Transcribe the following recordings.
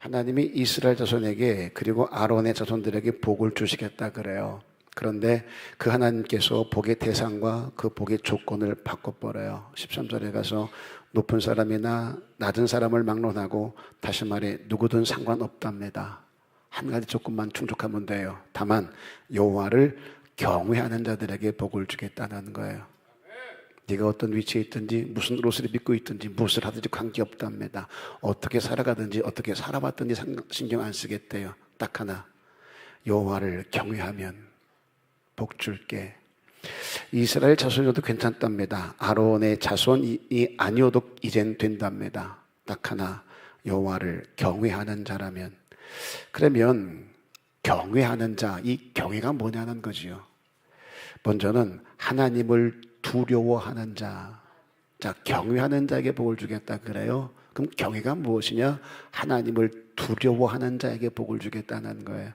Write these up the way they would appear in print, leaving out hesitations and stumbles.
하나님이 이스라엘 자손에게 그리고 아론의 자손들에게 복을 주시겠다 그래요. 그런데 그 하나님께서 복의 대상과 그 복의 조건을 바꿔버려요. 13절에 가서 높은 사람이나 낮은 사람을 막론하고, 다시 말해 누구든 상관없답니다. 한 가지 조건만 충족하면 돼요. 다만 여호와를 경외하는 자들에게 복을 주겠다는 거예요. 네가 어떤 위치에 있든지 무슨 옷을 입고 있든지 무엇을 하든지 관계없답니다. 어떻게 살아가든지 어떻게 살아봤든지 신경 안 쓰겠대요. 딱 하나, 여호와를 경외하면 복 줄게. 이스라엘 자손이어도 괜찮답니다. 아론의 자손이 아니어도 이젠 된답니다. 딱 하나, 여호와를 경외하는 자라면. 그러면 경외하는 자, 이 경외가 뭐냐는 거지요. 먼저는 하나님을 두려워하는 자. 자, 경외하는 자에게 복을 주겠다 그래요. 그럼 경외가 무엇이냐? 하나님을 두려워하는 자에게 복을 주겠다는 거예요.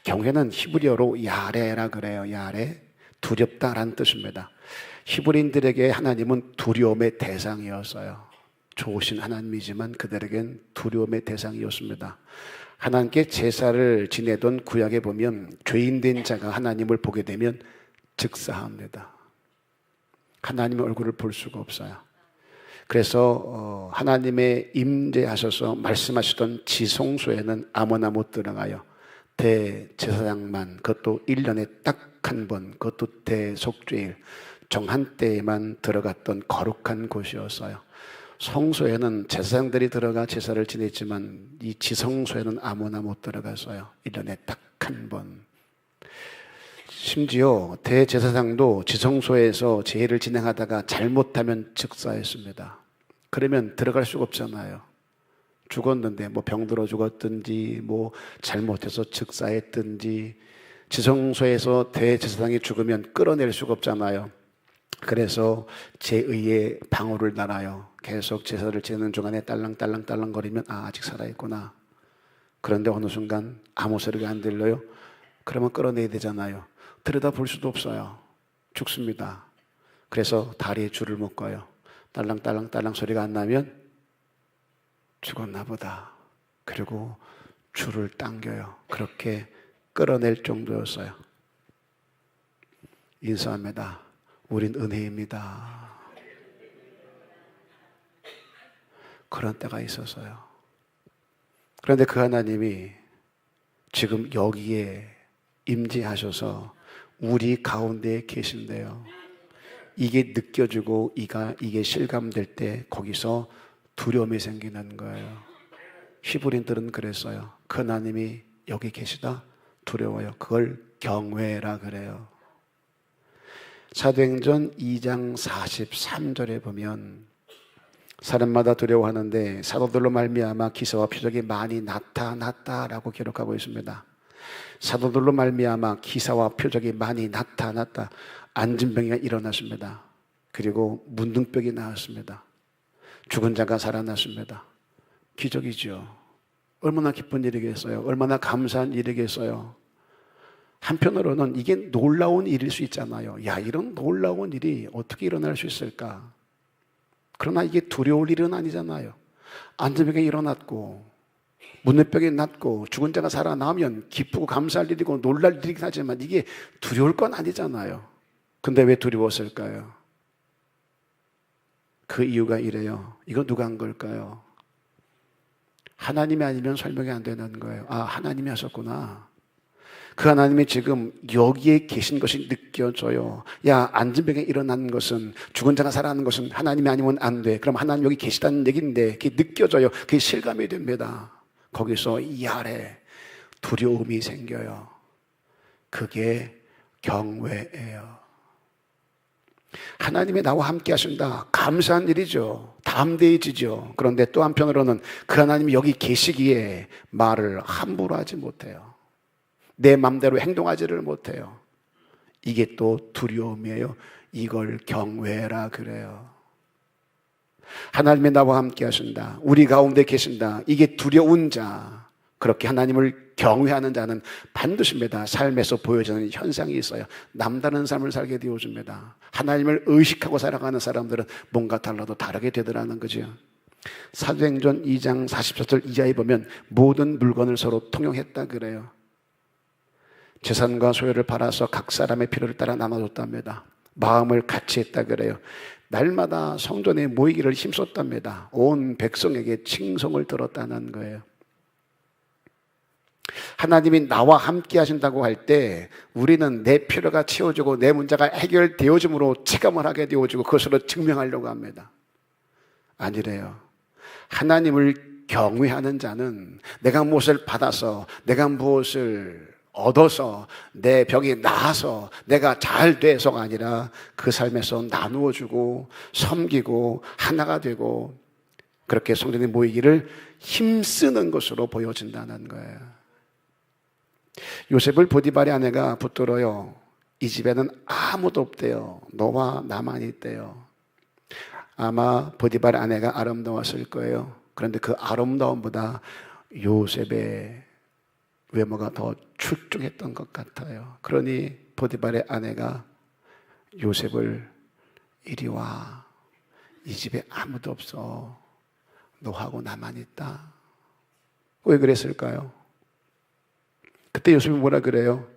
경외는 히브리어로 야레라 그래요. 야레, 두렵다라는 뜻입니다. 히브리인들에게 하나님은 두려움의 대상이었어요. 좋으신 하나님이지만 그들에겐 두려움의 대상이었습니다. 하나님께 제사를 지내던 구약에 보면 죄인된 자가 하나님을 보게 되면 즉사합니다. 하나님의 얼굴을 볼 수가 없어요. 그래서 하나님의 임재하셔서 말씀하시던 지성소에는 아무나 못 들어가요. 대제사장만, 그것도 1년에 딱 한 번, 그것도 대속죄일 정한 때에만 들어갔던 거룩한 곳이었어요. 성소에는 제사장들이 들어가 제사를 지냈지만 이 지성소에는 아무나 못 들어갔어요. 1년에 딱 한 번. 심지어 대제사장도 지성소에서 제사를 진행하다가 잘못하면 즉사했습니다. 그러면 들어갈 수가 없잖아요. 죽었는데 뭐 병들어 죽었든지 뭐 잘못해서 즉사했든지, 지성소에서 대제사장이 죽으면 끌어낼 수가 없잖아요. 그래서 제의의 방울을 달아요. 계속 제사를 지내는 중간에 딸랑딸랑 거리면 아직 살아있구나. 그런데 어느 순간 아무 소리가 안 들려요. 그러면 끌어내야 되잖아요. 들여다 볼 수도 없어요. 죽습니다. 그래서 다리에 줄을 묶어요. 딸랑딸랑 소리가 안 나면 죽었나 보다. 그리고 줄을 당겨요. 그렇게 끌어낼 정도였어요. 인사합니다. 우린 은혜입니다. 그런 때가 있었어요. 그런데 그 하나님이 지금 여기에 임재하셔서 우리 가운데 계신데요. 이게 느껴지고 이게 실감될 때 거기서 두려움이 생기는 거예요. 히브리인들은 그랬어요. 그 하나님이 여기 계시다? 두려워요. 그걸 경외라 그래요. 사도행전 2장 43절에 보면 사람마다 두려워하는데 사도들로 말미암아 기사와 표적이 많이 나타났다라고 기록하고 있습니다. 사도들로 말미암아 기사와 표적이 많이 나타났다. 안진병이가 일어났습니다. 그리고 문둥병이 나왔습니다. 죽은 자가 살아났습니다. 기적이죠. 얼마나 기쁜 일이겠어요. 얼마나 감사한 일이겠어요. 한편으로는 이게 놀라운 일일 수 있잖아요. 야, 이런 놀라운 일이 어떻게 일어날 수 있을까? 그러나 이게 두려울 일은 아니잖아요. 안진병이 일어났고 문둥병이 낫고 죽은 자가 살아나면 기쁘고 감사할 일이고 놀랄 일이긴 하지만 이게 두려울 건 아니잖아요. 근데 왜 두려웠을까요? 그 이유가 이래요. 이거 누가 한 걸까요? 하나님이 아니면 설명이 안 되는 거예요. 아, 하나님이 하셨구나. 그 하나님이 지금 여기에 계신 것이 느껴져요. 야, 안진병에 일어난 것은, 죽은 자가 살아나는 것은 하나님이 아니면 안 돼. 그럼 하나님 여기 계시다는 얘기인데 그게 느껴져요. 그게 실감이 됩니다. 거기서 이 아래 두려움이 생겨요. 그게 경외예요. 하나님이 나와 함께 하신다. 감사한 일이죠. 담대해지죠. 그런데 또 한편으로는 그 하나님이 여기 계시기에 말을 함부로 하지 못해요. 내 맘대로 행동하지를 못해요. 이게 또 두려움이에요. 이걸 경외라 그래요. 하나님이 나와 함께 하신다. 우리 가운데 계신다. 이게 두려운 자, 그렇게 하나님을 경외하는 자는 반드시입니다. 삶에서 보여지는 현상이 있어요. 남다른 삶을 살게 되어줍니다. 하나님을 의식하고 살아가는 사람들은 뭔가 달라도 다르게 되더라는 거죠. 사도행전 2장 44절 이하에 보면 모든 물건을 서로 통용했다 그래요. 재산과 소유를 팔아서 각 사람의 필요를 따라 나눠줬답니다. 마음을 같이 했다 그래요. 날마다 성전에 모이기를 힘썼답니다. 온 백성에게 칭송을 들었다는 거예요. 하나님이 나와 함께 하신다고 할 때 우리는 내 필요가 채워지고 내 문제가 해결되어짐으로 체감을 하게 되어지고 그것으로 증명하려고 합니다. 아니래요. 하나님을 경외하는 자는 내가 무엇을 받아서, 내가 무엇을 얻어서, 내 벽이 나아서, 내가 잘 돼서가 아니라 그 삶에서 나누어 주고 섬기고 하나가 되고 그렇게 성전에 모이기를 힘쓰는 것으로 보여진다는 거예요. 요셉을 보디발의 아내가 붙들어요. 이 집에는 아무도 없대요. 너와 나만 있대요. 아마 보디발의 아내가 아름다웠을 거예요. 그런데 그 아름다움보다 요셉의 외모가 더 출중했던 것 같아요. 그러니 보디발의 아내가 요셉을 이리 와. 이 집에 아무도 없어. 너하고 나만 있다. 왜 그랬을까요? 그때 요셉이 뭐라 그래요?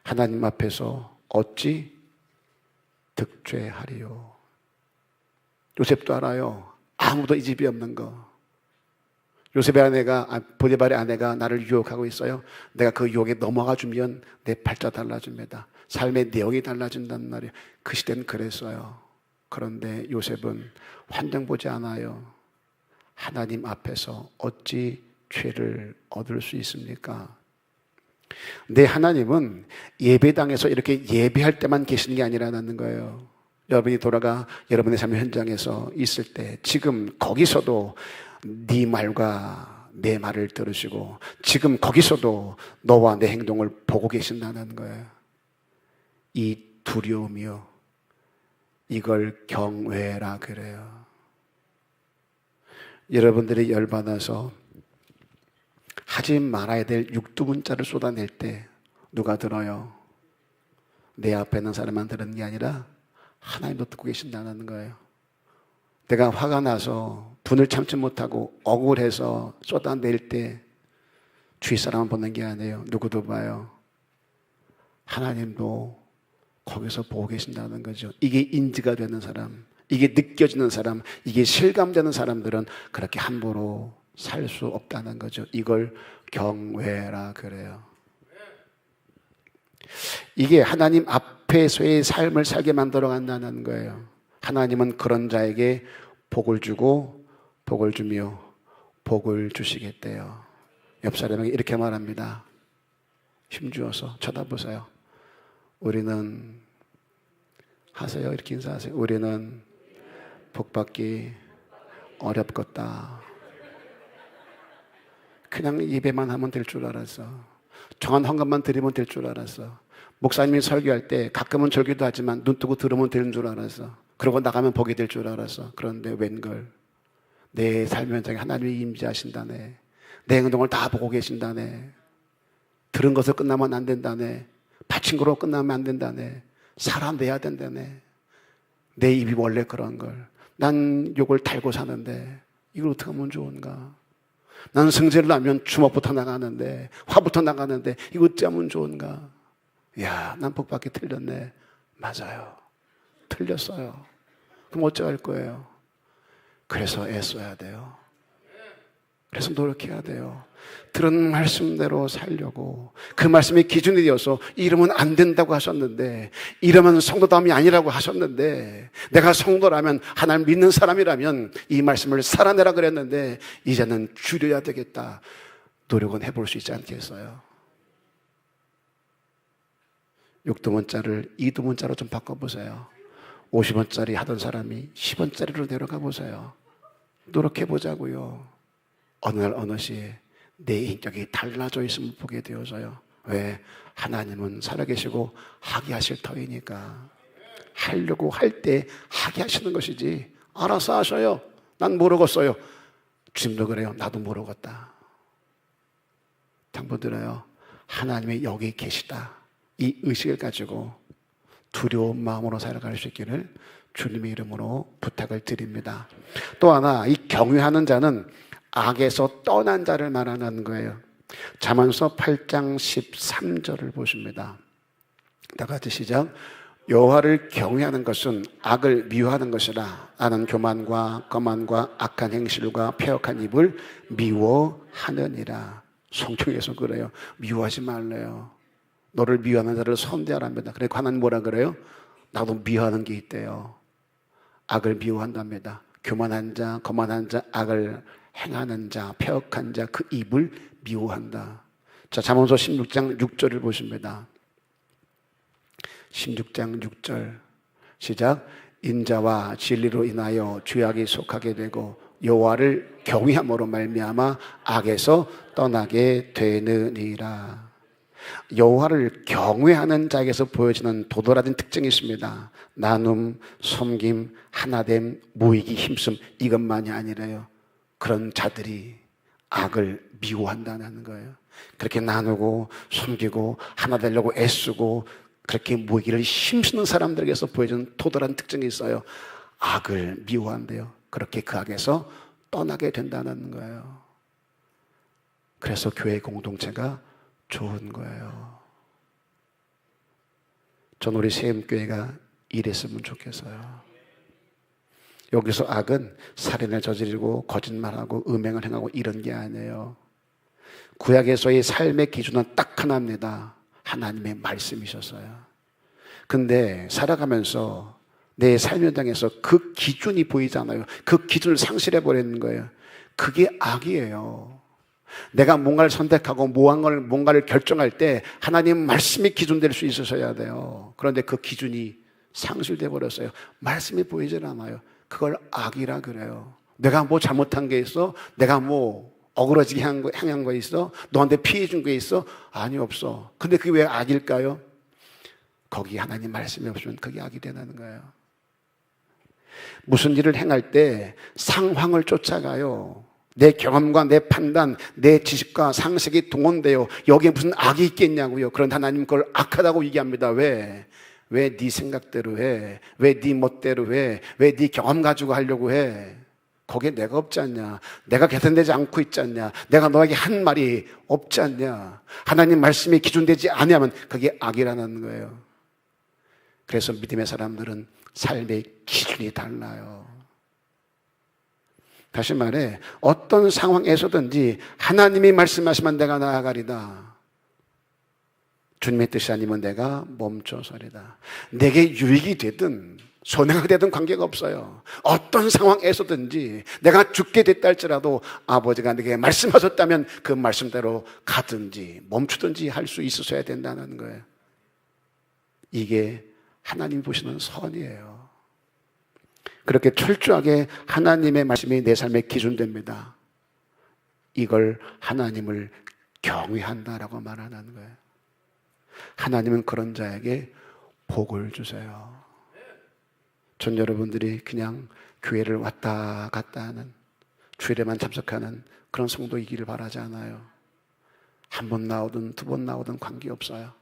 하나님 앞에서 어찌 득죄하리요. 요셉도 알아요. 아무도 이 집이 없는 거. 요셉의 아내가, 보디발의 아내가 나를 유혹하고 있어요. 내가 그 유혹에 넘어가 주면 내 팔자 달라집니다. 삶의 내용이 달라진단 말이에요. 그 시대는 그랬어요. 그런데 요셉은 환경 보지 않아요. 하나님 앞에서 어찌 죄를 얻을 수 있습니까? 내 하나님은 예배당에서 이렇게 예배할 때만 계시는 게 아니라는 거예요. 여러분이 돌아가 여러분의 삶의 현장에서 있을 때 지금 거기서도 네 말과 내 말을 들으시고 지금 거기서도 너와 내 행동을 보고 계신다는 거예요. 이 두려움이요, 이걸 경외라 그래요. 여러분들이 열받아서 하지 말아야 될 육두문자를 쏟아낼 때 누가 들어요? 내 앞에 있는 사람만 들은 게 아니라 하나님도 듣고 계신다는 거예요. 내가 화가 나서 분을 참지 못하고 억울해서 쏟아낼 때 주위 사람만 보는 게 아니에요. 누구도 봐요. 하나님도 거기서 보고 계신다는 거죠. 이게 인지가 되는 사람, 이게 느껴지는 사람, 이게 실감되는 사람들은 그렇게 함부로 살 수 없다는 거죠. 이걸 경외라 그래요. 이게 하나님 앞에서의 삶을 살게 만들어 간다는 거예요. 하나님은 그런 자에게 복을 주고 복을 주며 복을 주시겠대요. 옆 사람에게 이렇게 말합니다. 힘주어서 쳐다보세요. 우리는 하세요. 이렇게 인사하세요. 우리는 복받기 어렵겠다. 그냥 예배만 하면 될 줄 알았어. 정한 헌금만 드리면 될 줄 알았어. 목사님이 설교할 때 가끔은 절기도 하지만 눈 뜨고 들으면 되는 줄 알았어. 그러고 나가면 복이 될 줄 알았어. 그런데 웬걸, 내 삶 현장에 하나님이 임재하신다네. 내 행동을 다 보고 계신다네. 들은 것을 끝나면 안 된다네. 바친 거로 끝나면 안 된다네. 살아내야 된다네. 내 입이 원래 그런 걸. 난 욕을 달고 사는데 이걸 어떻게 하면 좋은가? 나는 승질을 나면 주먹부터 나가는데, 화부터 나가는데 이거 어찌하면 좋은가? 야, 난 복받기 틀렸네. 맞아요. 틀렸어요. 그럼 어찌할 거예요? 그래서 애써야 돼요. 그래서 노력해야 돼요. 들은 말씀대로 살려고. 그 말씀이 기준이 되어서 이러면 안 된다고 하셨는데, 이러면 성도다움이 아니라고 하셨는데, 내가 성도라면, 하나님 믿는 사람이라면 이 말씀을 살아내라 그랬는데 이제는 줄여야 되겠다. 노력은 해볼 수 있지 않겠어요? 육두문자를 이두문자로 좀 바꿔보세요. 50원짜리 하던 사람이 10원짜리로 내려가 보세요. 노력해 보자고요. 어느 날 어느 시에 내 인격이 달라져 있음을 보게 되어서요. 왜? 하나님은 살아계시고 하게 하실 터이니까. 하려고 할 때 하게 하시는 것이지 알아서 하셔요. 난 모르겠어요. 주님도 그래요. 나도 모르겠다. 당부 들어요. 하나님이 여기 계시다. 이 의식을 가지고 두려운 마음으로 살아갈 수 있기를 주님의 이름으로 부탁을 드립니다. 또 하나, 이 경외하는 자는 악에서 떠난 자를 말하는 거예요. 잠언서 8장 13절을 보십니다. 다 같이 시작. 여호와를 경외하는 것은 악을 미워하는 것이라. 나는 교만과 거만과 악한 행실과 패역한 입을 미워하느니라. 성경에서 그래요. 미워하지 말래요. 너를 미워하는 자를 선대하랍니다. 그래 하나님 뭐라 그래요? 나도 미워하는 게 있대요. 악을 미워한답니다. 교만한 자, 거만한 자, 악을 행하는 자, 패역한 자, 그 입을 미워한다. 자, 잠언서 16장 6절을 보십니다. 16장 6절 시작. 인자와 진리로 인하여 죄악이 속하게 되고 여호와를 경외함으로 말미암아 악에서 떠나게 되느니라. 여호와를 경외하는 자에게서 보여지는 도드라진 특징이 있습니다. 나눔, 섬김, 하나됨, 모이기, 힘씀, 이것만이 아니라요. 그런 자들이 악을 미워한다는 거예요. 그렇게 나누고 섬기고 하나 되려고 애쓰고 그렇게 모이기를 힘쓰는 사람들에게서 보여주는 도드라진 특징이 있어요. 악을 미워한대요. 그렇게 그 악에서 떠나게 된다는 거예요. 그래서 교회 공동체가 좋은 거예요. 전 우리 세움교회가 이랬으면 좋겠어요. 여기서 악은 살인을 저지르고 거짓말하고 음행을 행하고 이런 게 아니에요. 구약에서의 삶의 기준은 딱 하나입니다. 하나님의 말씀이셨어요. 근데 살아가면서 내 삶 현장에서 그 기준이 보이잖아요. 그 기준을 상실해 버리는 거예요. 그게 악이에요. 내가 뭔가를 선택하고 뭔가를 결정할 때 하나님 말씀이 기준 될 수 있으셔야 돼요. 그런데 그 기준이 상실돼 버렸어요. 말씀이 보이질 않아요. 그걸 악이라 그래요. 내가 뭐 잘못한 게 있어? 내가 뭐 어그러지게 행한 거 있어? 너한테 피해 준 게 있어? 아니, 없어. 근데 그게 왜 악일까요? 거기 하나님 말씀이 없으면 그게 악이 되는 거예요. 무슨 일을 행할 때 상황을 쫓아가요. 내 경험과 내 판단, 내 지식과 상식이 동원돼요. 여기에 무슨 악이 있겠냐고요. 그런데 하나님 그걸 악하다고 얘기합니다. 왜? 왜 네 생각대로 해? 왜 네 멋대로 해? 왜 네 경험 가지고 하려고 해? 거기에 내가 없지 않냐? 내가 개선되지 않고 있지 않냐? 내가 너에게 한 말이 없지 않냐? 하나님 말씀이 기준되지 않으면 그게 악이라는 거예요. 그래서 믿음의 사람들은 삶의 기준이 달라요. 다시 말해, 어떤 상황에서든지 하나님이 말씀하시면 내가 나아가리다. 주님의 뜻이 아니면 내가 멈춰서리다. 내게 유익이 되든 손해가 되든 관계가 없어요. 어떤 상황에서든지 내가 죽게 됐다 할지라도 아버지가 내게 말씀하셨다면 그 말씀대로 가든지 멈추든지 할 수 있으셔야 된다는 거예요. 이게 하나님 보시는 선이에요. 그렇게 철저하게 하나님의 말씀이 내 삶의 기준됩니다. 이걸 하나님을 경외한다라고 말하는 거예요. 하나님은 그런 자에게 복을 주세요. 전 여러분들이 그냥 교회를 왔다 갔다 하는, 주일에만 참석하는 그런 성도이기를 바라지 않아요. 한 번 나오든 두 번 나오든 관계없어요.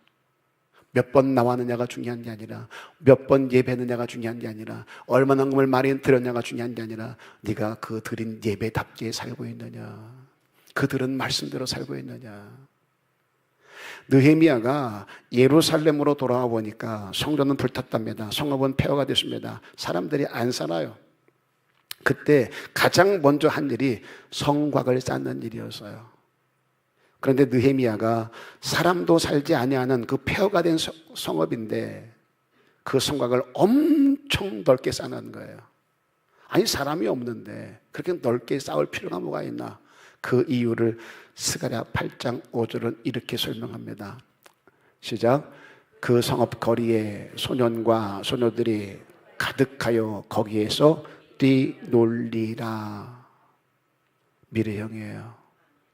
몇 번 나왔느냐가 중요한 게 아니라, 몇 번 예배했느냐가 중요한 게 아니라, 얼마나 금을 많이 드렸냐가 중요한 게 아니라, 네가 그 드린 예배답게 살고 있느냐, 그 들은 말씀대로 살고 있느냐. 느헤미야가 예루살렘으로 돌아와 보니까 성전은 불탔답니다. 성읍은 폐허가 됐습니다. 사람들이 안 살아요. 그때 가장 먼저 한 일이 성곽을 쌓는 일이었어요. 그런데 느헤미야가 사람도 살지 아니하는 그 폐허가 된 성읍인데 그 성곽을 엄청 넓게 쌓는 거예요. 아니, 사람이 없는데 그렇게 넓게 쌓을 필요가 뭐가 있나? 그 이유를 스가랴 8장 5절은 이렇게 설명합니다. 시작. 그 성읍 거리에 소년과 소녀들이 가득하여 거기에서 뛰놀리라. 미래형이에요.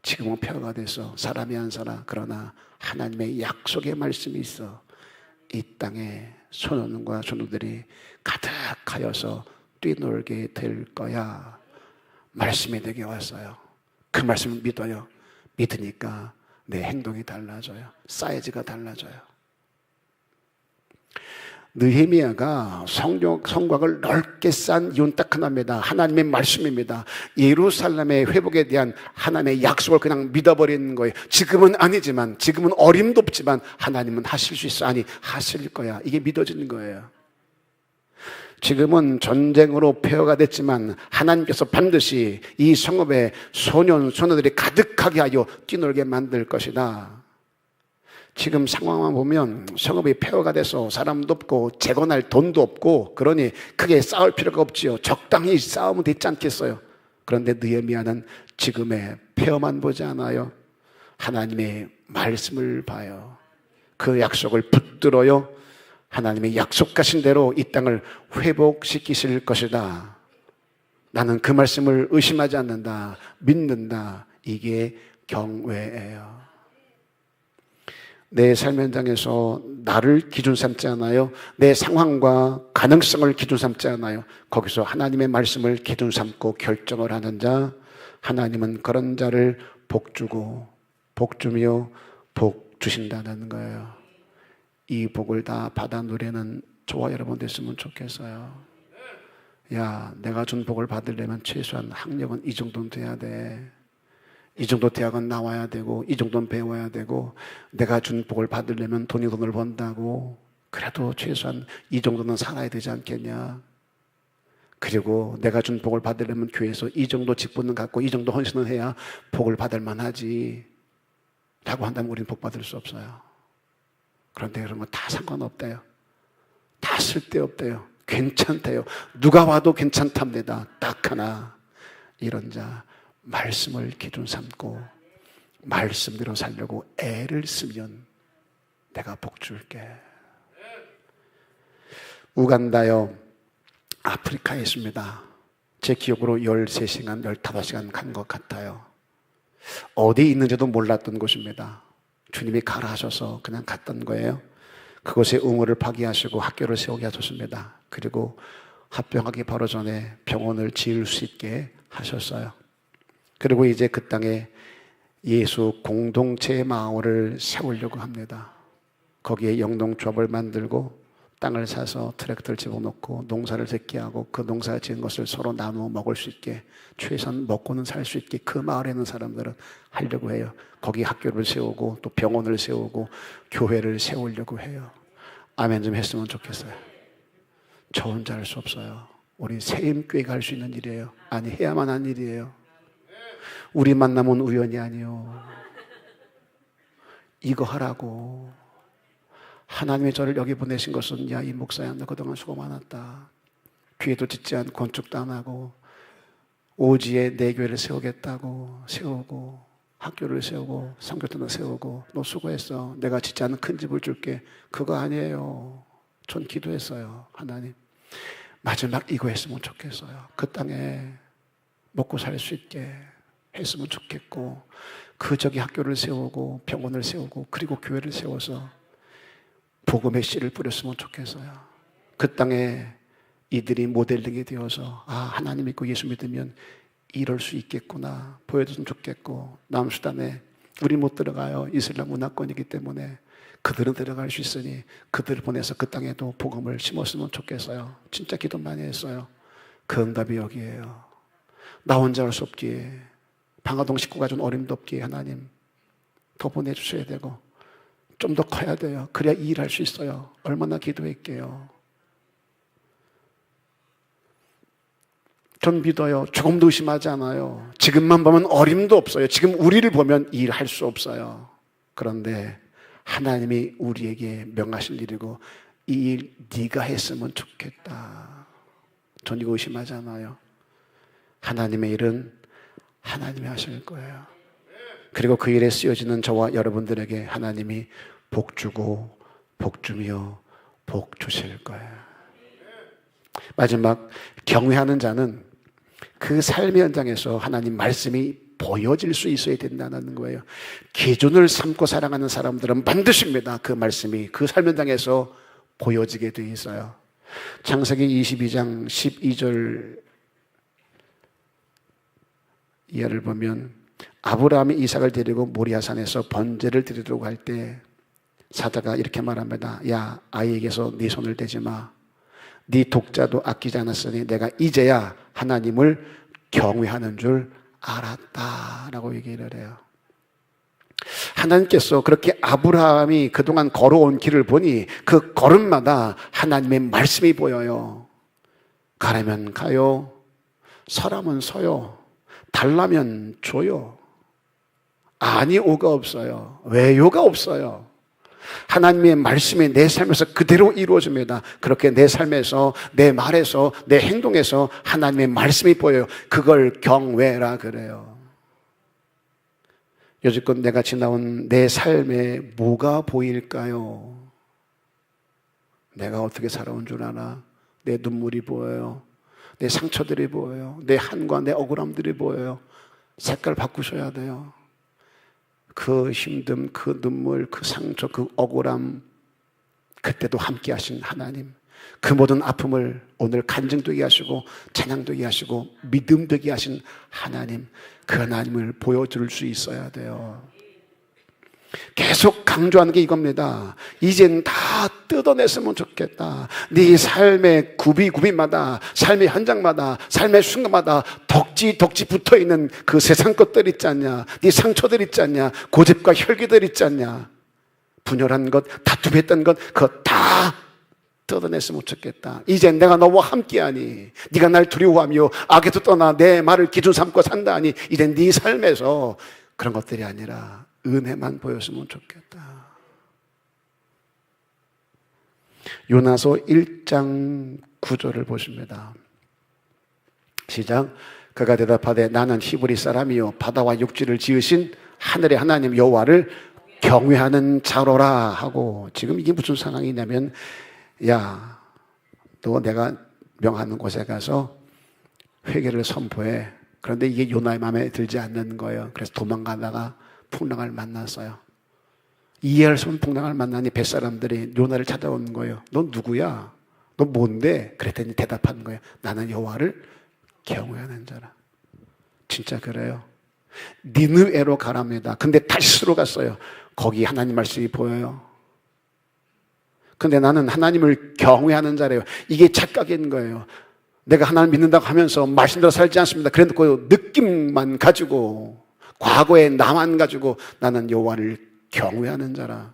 지금은 폐허가 돼서 사람이 안 살아. 그러나 하나님의 약속의 말씀이 있어. 이 땅에 소년과 소녀들이 가득하여서 뛰놀게 될 거야. 말씀이 내게 왔어요. 그 말씀을 믿어요. 믿으니까 내 행동이 달라져요. 사이즈가 달라져요. 느헤미야가 성곽을 넓게 싼 이유는 딱 하나입니다. 하나님의 말씀입니다. 예루살렘의 회복에 대한 하나님의 약속을 그냥 믿어버리는 거예요. 지금은 아니지만, 지금은 어림도 없지만 하나님은 하실 수 있어. 아니, 하실 거야. 이게 믿어지는 거예요. 지금은 전쟁으로 폐허가 됐지만 하나님께서 반드시 이 성읍에 소년들이 가득하게 하여 뛰놀게 만들 것이다. 지금 상황만 보면 성읍이 폐허가 돼서 사람도 없고 재건할 돈도 없고, 그러니 크게 싸울 필요가 없지요. 적당히 싸우면 되지 않겠어요? 그런데 느헤미야는 지금의 폐허만 보지 않아요. 하나님의 말씀을 봐요. 그 약속을 붙들어요. 하나님의 약속하신 대로 이 땅을 회복시키실 것이다. 나는 그 말씀을 의심하지 않는다. 믿는다. 이게 경외예요. 내 삶 현장에서 나를 기준 삼지 않아요. 내 상황과 가능성을 기준 삼지 않아요. 거기서 하나님의 말씀을 기준 삼고 결정을 하는 자, 하나님은 그런 자를 복주고 복주며 복주신다는 거예요. 이 복을 다 받아 누리는 저와 여러분 됐으면 좋겠어요. 야, 내가 준 복을 받으려면 최소한 학력은 이 정도는 돼야 돼. 이 정도 대학은 나와야 되고, 이 정도는 배워야 되고, 내가 준 복을 받으려면 돈을 번다고, 그래도 최소한 이 정도는 살아야 되지 않겠냐. 그리고 내가 준 복을 받으려면 교회에서 이 정도 직분은 갖고 이 정도 헌신을 해야 복을 받을 만하지 라고 한다면 우리는 복 받을 수 없어요. 그런데 그런 거 다 상관없대요. 다 쓸데없대요. 괜찮대요. 누가 와도 괜찮답니다. 딱 하나, 이런 자, 말씀을 기준 삼고 말씀대로 살려고 애를 쓰면 내가 복 줄게. 우간다요, 아프리카에 있습니다. 제 기억으로 13시간, 15시간 간 것 같아요. 어디 있는지도 몰랐던 곳입니다. 주님이 가라 하셔서 그냥 갔던 거예요. 그곳에 응어를 파기하시고 학교를 세우게 하셨습니다. 그리고 합병하기 바로 전에 병원을 지을 수 있게 하셨어요. 그리고 이제 그 땅에 예수 공동체 마을을 세우려고 합니다. 거기에 영농조합을 만들고 땅을 사서 트랙터를 집어넣고 농사를 짓게 하고, 그 농사 지은 것을 서로 나누어 먹을 수 있게, 최소한 먹고는 살 수 있게 그 마을에 있는 사람들은 하려고 해요. 거기 학교를 세우고 또 병원을 세우고 교회를 세우려고 해요. 아멘 좀 했으면 좋겠어요. 저 혼자 할 수 없어요. 우리 세임교회가 할 수 있는 일이에요. 아니, 해야만 한 일이에요. 우리 만남은 우연이 아니요. 이거 하라고. 하나님이 저를 여기 보내신 것은, 야, 이 목사야, 너 그동안 수고 많았다. 귀에도 듣지 않고 건축도 안 하고 오지에 내 교회를 세우겠다고 세우고 학교를 세우고 선교단을 세우고 너 수고했어. 내가 짓지 않은 큰 집을 줄게. 그거 아니에요. 전 기도했어요. 하나님, 마지막 이거 했으면 좋겠어요. 그 땅에 먹고 살 수 있게 했으면 좋겠고, 그 저기 학교를 세우고 병원을 세우고 그리고 교회를 세워서 복음의 씨를 뿌렸으면 좋겠어요. 그 땅에 이들이 모델링이 되어서, 아, 하나님 믿고 예수 믿으면 이럴 수 있겠구나 보여줬으면 좋겠고, 남수단에 우리 못 들어가요. 이슬람 문화권이기 때문에. 그들은 들어갈 수 있으니 그들을 보내서 그 땅에도 복음을 심었으면 좋겠어요. 진짜 기도 많이 했어요. 그 응답이 여기에요. 나 혼자 할 수 없기에, 방화동 식구가 좀 어림도 없기에 하나님 더 보내주셔야 되고 좀 더 커야 돼요. 그래야 일할 수 있어요. 얼마나 기도했게요. 전 믿어요. 조금도 의심하지 않아요. 지금만 보면 어림도 없어요. 지금 우리를 보면 일할 수 없어요. 그런데 하나님이 우리에게 명하신 일이고, 이 일 네가 했으면 좋겠다. 전 이거 의심하지 않아요. 하나님의 일은 하나님이 하실 거예요. 그리고 그 일에 쓰여지는 저와 여러분들에게 하나님이 복 주고 복 주며 복 주실 거예요. 마지막, 경외하는 자는 그 삶의 현장에서 하나님 말씀이 보여질 수 있어야 된다는 거예요. 기준을 삼고 살아가는 사람들은 반드시입니다. 그 말씀이 그 삶 현장에서 보여지게 돼 있어요. 창세기 22장 12절 이하를 보면, 아브라함이 이삭을 데리고 모리아산에서 번제를 드리려고 할 때 사자가 이렇게 말합니다. 야, 아이에게서 네 손을 떼지 마. 네 독자도 아끼지 않았으니 내가 이제야 하나님을 경외하는 줄 알았다 라고 얘기를 해요. 하나님께서 그렇게 아브라함이 그동안 걸어온 길을 보니 그 걸음마다 하나님의 말씀이 보여요. 가라면 가요, 서라면 서요, 달라면 줘요. 아니오가 없어요. 왜요가 없어요. 하나님의 말씀이 내 삶에서 그대로 이루어집니다. 그렇게 내 삶에서, 내 말에서, 내 행동에서 하나님의 말씀이 보여요. 그걸 경외라 그래요. 여지껏 내가 지나온 내 삶에 뭐가 보일까요? 내가 어떻게 살아온 줄 아나? 내 눈물이 보여요. 내 상처들이 보여요. 내 한과 내 억울함들이 보여요. 색깔 바꾸셔야 돼요. 그 힘듦, 그 눈물, 그 상처, 그 억울함, 그때도 함께 하신 하나님, 그 모든 아픔을 오늘 간증되게 하시고 찬양되게 하시고 믿음되게 하신 하나님, 그 하나님을 보여줄 수 있어야 돼요. 계속 강조하는 게 이겁니다. 이젠 다 뜯어냈으면 좋겠다. 네 삶의 구비마다, 삶의 현장마다, 삶의 순간마다 덕지 붙어있는 그 세상 것들 있지 않냐, 네 상처들 있지 않냐, 고집과 혈기들 있지 않냐, 분열한 것, 다툼했던 것, 그거 다 뜯어냈으면 좋겠다. 이제 내가 너와 함께하니, 네가 날 두려워하며 악에서 떠나 내 말을 기준 삼고 산다 하니, 이제 네 삶에서 그런 것들이 아니라 은혜만 보였으면 좋겠다. 요나서 1장 9절을 보십니다. 시작. 그가 대답하되 나는 히브리 사람이요 바다와 육지를 지으신 하늘의 하나님 여호와를 경외하는 자로라 하고, 지금 이게 무슨 상황이냐면, 야, 너 내가 명하는 곳에 가서 회개를 선포해. 그런데 이게 요나의 마음에 들지 않는 거예요. 그래서 도망가다가 풍랑을 만났어요. 이해할 수 없는 풍랑을 만나니 뱃사람들이 요나를 찾아오는 거예요. 넌 누구야? 넌 뭔데? 그랬더니 대답하는 거예요. 나는 여호와를 경외하는 자라. 진짜 그래요. 니느웨로 가랍니다. 근데 다시스로 갔어요. 거기 하나님 말씀이 보여요. 근데 나는 하나님을 경외하는 자래요. 이게 착각인 거예요. 내가 하나님 믿는다고 하면서 말씀대로 살지 않습니다. 그래도 느낌만 가지고, 과거의 나만 가지고 나는 여호와를 경외하는 자라.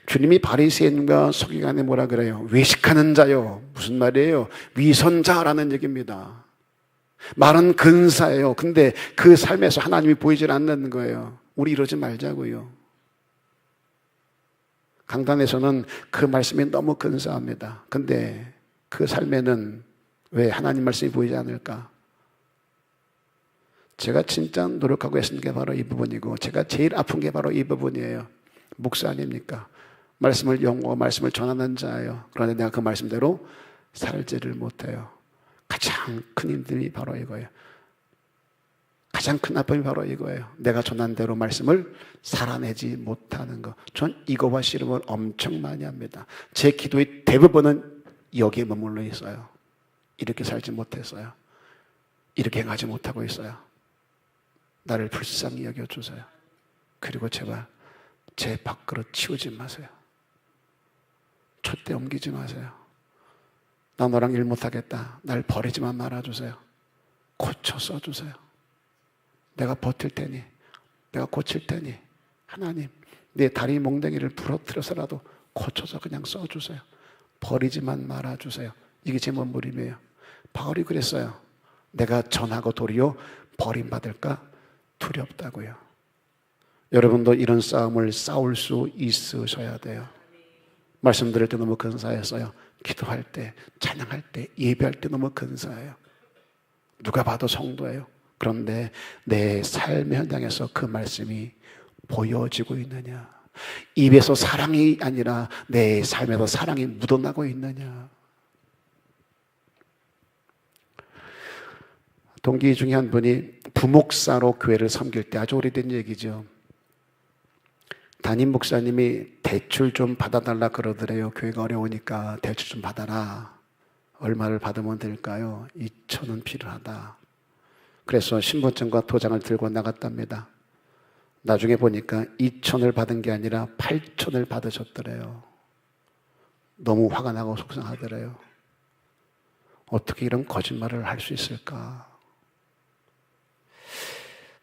주님이 바리새인과 서기관에 뭐라 그래요? 외식하는 자요. 무슨 말이에요? 위선자라는 얘기입니다. 말은 근사해요. 근데 그 삶에서 하나님이 보이질 않는 거예요. 우리 이러지 말자고요. 강단에서는 그 말씀이 너무 근사합니다. 근데 그 삶에는 왜 하나님 말씀이 보이지 않을까? 제가 진짜 노력하고 애쓰는 게 바로 이 부분이고, 제가 제일 아픈 게 바로 이 부분이에요. 목사 아닙니까? 말씀을 연구하고 말씀을 전하는 자예요. 그런데 내가 그 말씀대로 살지를 못해요. 가장 큰 힘듦이 바로 이거예요. 가장 큰 아픔이 바로 이거예요. 내가 전한 대로 말씀을 살아내지 못하는 거. 전 이거와 씨름을 엄청 많이 합니다. 제 기도의 대부분은 여기에 머물러 있어요. 이렇게 살지 못했어요. 이렇게 행하지 못하고 있어요. 나를 불쌍히 여겨주세요. 그리고 제발 제 밥그릇 치우지 마세요. 촛대 옮기지 마세요. 나 너랑 일 못하겠다. 날 버리지만 말아주세요. 고쳐 써주세요. 내가 버틸 테니, 내가 고칠 테니, 하나님 내 다리 몽댕이를 부러뜨려서라도 고쳐서 그냥 써주세요. 버리지만 말아주세요. 이게 제 몸부림이에요. 바울이 그랬어요. 내가 전하고 도리어 버림받을까 두렵다고요. 여러분도 이런 싸움을 싸울 수 있으셔야 돼요. 말씀 들을 때 너무 근사했어요. 기도할 때, 찬양할 때, 예배할 때 너무 근사해요. 누가 봐도 성도예요. 그런데 내 삶의 현장에서 그 말씀이 보여지고 있느냐? 입에서 사랑이 아니라 내 삶에서 사랑이 묻어나고 있느냐? 동기 중에 한 분이 부목사로 교회를 섬길 때, 아주 오래된 얘기죠. 담임 목사님이 대출 좀 받아달라 그러더래요. 교회가 어려우니까 대출 좀 받아라. 얼마를 받으면 될까요? 2,000원 필요하다. 그래서 신분증과 도장을 들고 나갔답니다. 나중에 보니까 2천을 받은 게 아니라 8천을 받으셨더래요. 너무 화가 나고 속상하더래요. 어떻게 이런 거짓말을 할 수 있을까?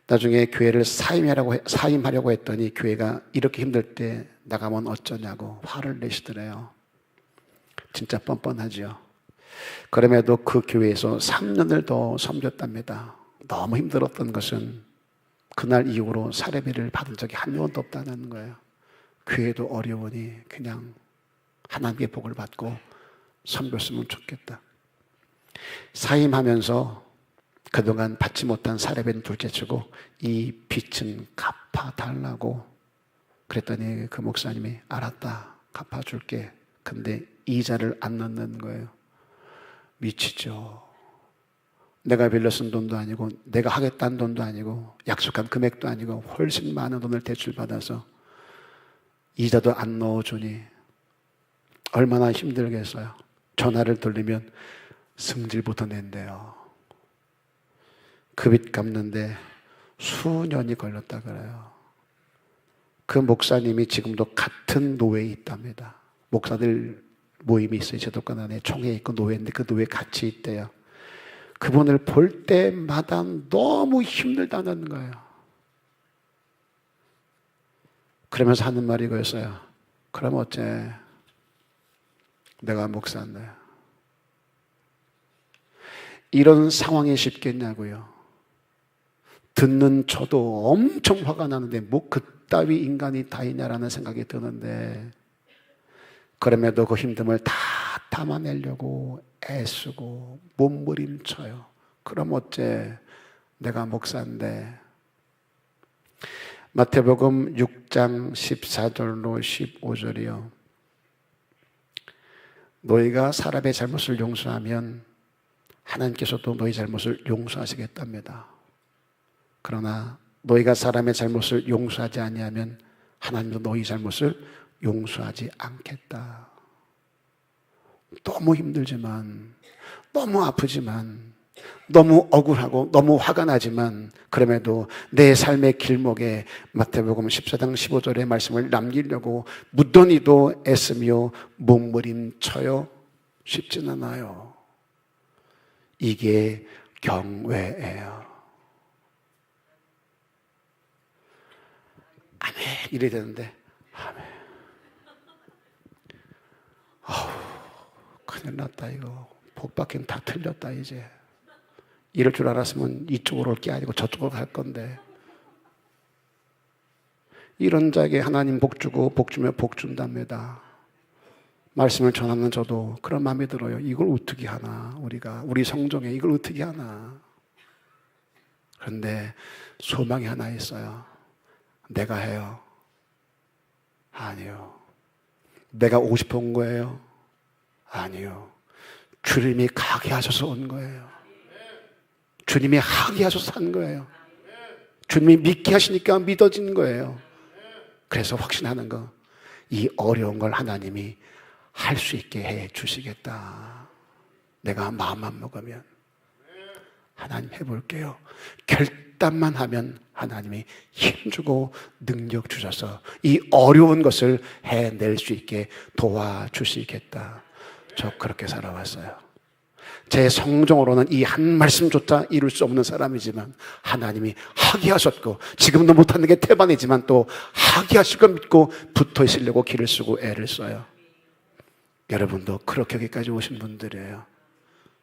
나중에 교회를 사임하려고 했더니 교회가 이렇게 힘들 때 나가면 어쩌냐고 화를 내시더래요. 진짜 뻔뻔하죠. 그럼에도 그 교회에서 3년을 더 섬겼답니다. 너무 힘들었던 것은 그날 이후로 사례비를 받은 적이 한 번도 없다는 거예요. 교회도 어려우니 그냥 하나님의 복을 받고 섬겼으면 좋겠다. 사임하면서 그동안 받지 못한 사례비는 둘째치고 이 빚은 갚아달라고 그랬더니 그 목사님이 알았다, 갚아줄게. 근데 이자를 안 넣는 거예요. 미치죠. 내가 빌려 쓴 돈도 아니고 내가 하겠다는 돈도 아니고 약속한 금액도 아니고 훨씬 많은 돈을 대출받아서 이자도 안 넣어주니 얼마나 힘들겠어요. 전화를 돌리면 승질부터 낸대요. 그 빚 갚는데 수년이 걸렸다 그래요. 그 목사님이 지금도 같은 노예에 있답니다. 목사들 모임이 있어요. 제도권 안에 총회 있고 노예인데 그 노예에 같이 있대요. 그분을 볼 때마다 너무 힘들다는 거예요. 그러면서 하는 말이 그랬어요. 그럼 어째? 내가 목사인데. 이런 상황이 쉽겠냐고요. 듣는 저도 엄청 화가 나는데 뭐 그따위 인간이 다 있냐라는 생각이 드는데 그럼에도 그 힘듦을 다 담아내려고 애쓰고 몸부림쳐요. 그럼 어째? 내가 목사인데. 마태복음 6장 14절로 15절이요. 너희가 사람의 잘못을 용서하면 하나님께서도 너희 잘못을 용서하시겠답니다. 그러나 너희가 사람의 잘못을 용서하지 아니하면 하나님도 너희 잘못을 용서하지 않겠다. 너무 힘들지만, 너무 아프지만, 너무 억울하고 너무 화가 나지만 그럼에도 내 삶의 길목에 마태복음 14장 15절의 말씀을 남기려고 무던히도 애쓰며 몸부림쳐요. 쉽진 않아요. 이게 경외예요. 아멘 이래야 되는데 아멘. 큰일 났다 이거. 복 받기는 다 틀렸다 이제. 이럴 줄 알았으면 이쪽으로 올 게 아니고 저쪽으로 갈 건데. 이런 자에게 하나님 복 주고 복 주며 복 준답니다. 말씀을 전하는 저도 그런 마음이 들어요. 이걸 어떻게 하나 우리가 우리 성정에 이걸 어떻게 하나. 그런데 소망이 하나 있어요. 내가 해요. 아니요. 내가 오고 싶어 온 거예요. 아니요. 주님이 가게 하셔서 온 거예요. 주님이 하게 하셔서 산 거예요. 주님이 믿게 하시니까 믿어진 거예요. 그래서 확신하는 거. 이 어려운 걸 하나님이 할 수 있게 해 주시겠다. 내가 마음만 먹으면 하나님 해볼게요. 결단만 하면 하나님이 힘주고 능력 주셔서 이 어려운 것을 해낼 수 있게 도와주시겠다. 저 그렇게 살아왔어요. 제 성정으로는 이 한 말씀조차 이룰 수 없는 사람이지만 하나님이 하게 하셨고 지금도 못하는 게 태반이지만 또 하게 하실 걸 믿고 붙어 있으려고 길을 쓰고 애를 써요. 여러분도 그렇게 여기까지 오신 분들이에요.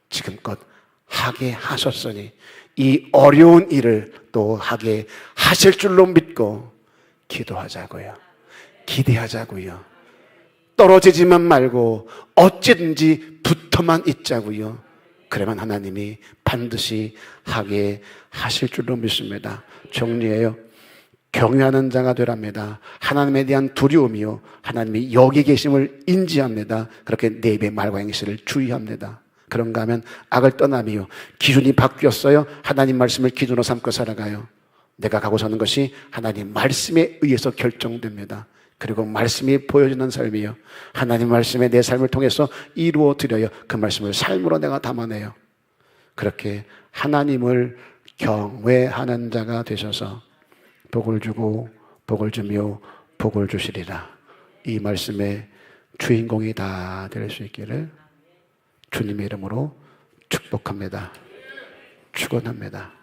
지금껏 하게 하셨으니 이 어려운 일을 또 하게 하실 줄로 믿고 기도하자고요. 기대하자고요. 떨어지지만 말고 어찌든지 붙어만 있자고요. 그러면 하나님이 반드시 하게 하실 줄로 믿습니다. 정리해요. 경외하는 자가 되랍니다. 하나님에 대한 두려움이요 하나님이 여기 계심을 인지합니다. 그렇게 내 입의 말과 행실을 주의합니다. 그런가 하면 악을 떠나며 기준이 바뀌었어요. 하나님 말씀을 기준으로 삼고 살아가요. 내가 가고 사는 것이 하나님 말씀에 의해서 결정됩니다. 그리고 말씀이 보여지는 삶이요 하나님 말씀에 내 삶을 통해서 이루어 드려요. 그 말씀을 삶으로 내가 담아내요. 그렇게 하나님을 경외하는 자가 되셔서 복을 주고 복을 주며 복을 주시리라. 이 말씀의 주인공이 다 될 수 있기를 주님의 이름으로 축복합니다. 축원합니다.